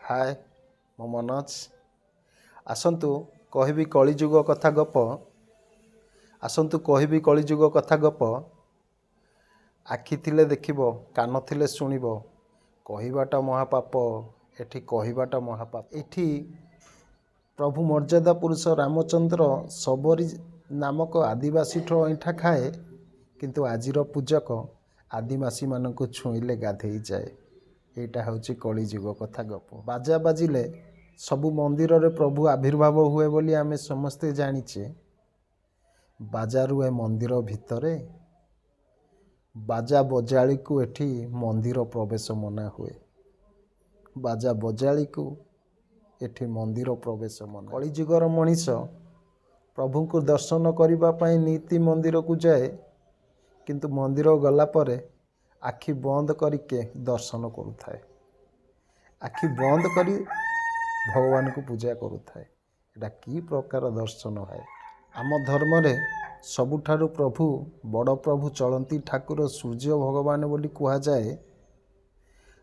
हाय मो मनोज आसतु कहबी कलिजुग कथा गप आसतु कहबी कलिजुग कथा गप आखि थिले देखिबो कान थिले शुणिबो कहबाटा महापाप एठी कहबाटा महापाप। एठी प्रभु मर्यादा पुरुष रामचंद्र सबरी नामक आदिवासी ठो ऐठा खाए किंतु आजिर पूजक आदिवासी मानक छुईले गाधेई जाए। एटा हूँ कलिजुग कथा गप। बाजा बाजिले सबु मंदिर रे प्रभु आविर्भाव हुए बोली आमे समस्ते जानिचे। बाजा रुए मंदिर भितरे बाजा बजाली को एठी मंदिर प्रवेश मना हुए। बाजा बजाली को एठी मंदिर प्रवेश मना। कलिजुगर मनीष प्रभु को दर्शन करिबा पई नीति मंदिर को जाए किंतु मंदिर गला परे आखि बंद करके दर्शन करुथाए। आखि बंद करी भगवान को पूजा करुथाए। एटा की प्रकार दर्शन है। आम धर्म रे सबुठारु प्रभु बड़ प्रभु चलती ठाकुर सूर्य भगवान बोली कहा जाए।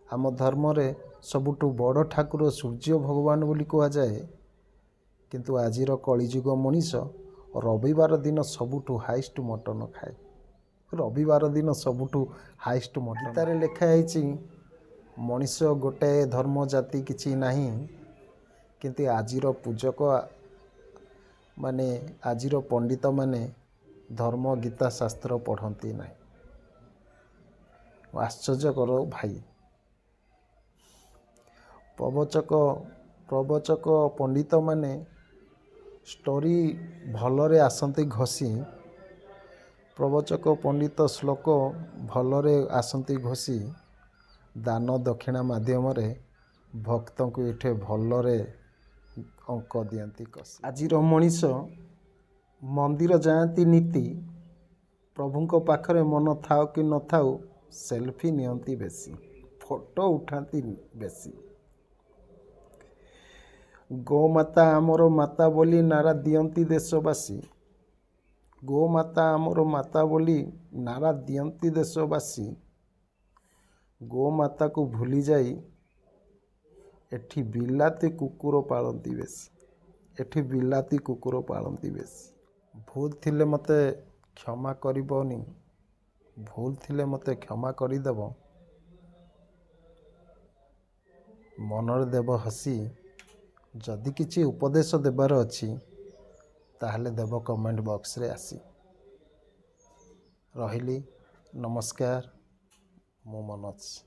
आम धर्म रे सबुठु बड़ ठाकुर सूर्य भगवान बोली कहा जाए किंतु आजिर कलिजुग मनीष रविवार दिन सबुठु हाईएस्ट मटन खाए। रविवार दिन सबुठु हाईएस्ट मटन। गीतारे लेखा है मनीष गोटे धर्म जाति किछि नाही किंतु आजिर पूजक माने आजिर पंडित माने धर्म गीता शास्त्र पढ़ती ना। आश्चर्य करो भाई। प्रवचक पंडित माने स्टोरी भलरे आसंती घोषी प्रवचक पंडित श्लोक भलरे आसंती घोषी दान दक्षिणा माध्यम रे भक्त को इठे भलरे अंक दियंती कसी। आजिर मनीष मंदिर जाती नीति प्रभुंको पाखरे मन थाओ कि न थाओ सेल्फी नियंती बेसी फोटो उठाती बेसी। गोमाता आमर माता बोली नारा दियंती देशवासी। गोमाता आमर माता बोली नारा दियंती देशवासी। गोमाता को भूली जाई एठी बिलाती कुकुर पालती बेसी। एठी बिलाती कुकुर पालती बेसी। भूल थिले मते क्षमा करिबोनी। भूल थिले मते क्षमा करिदेव। मनर देव हसी जदि किछि उपदेश देबार अछि ताहले देव कमेंट बॉक्स रे आसी। रहिली नमस्कार मो मनोज।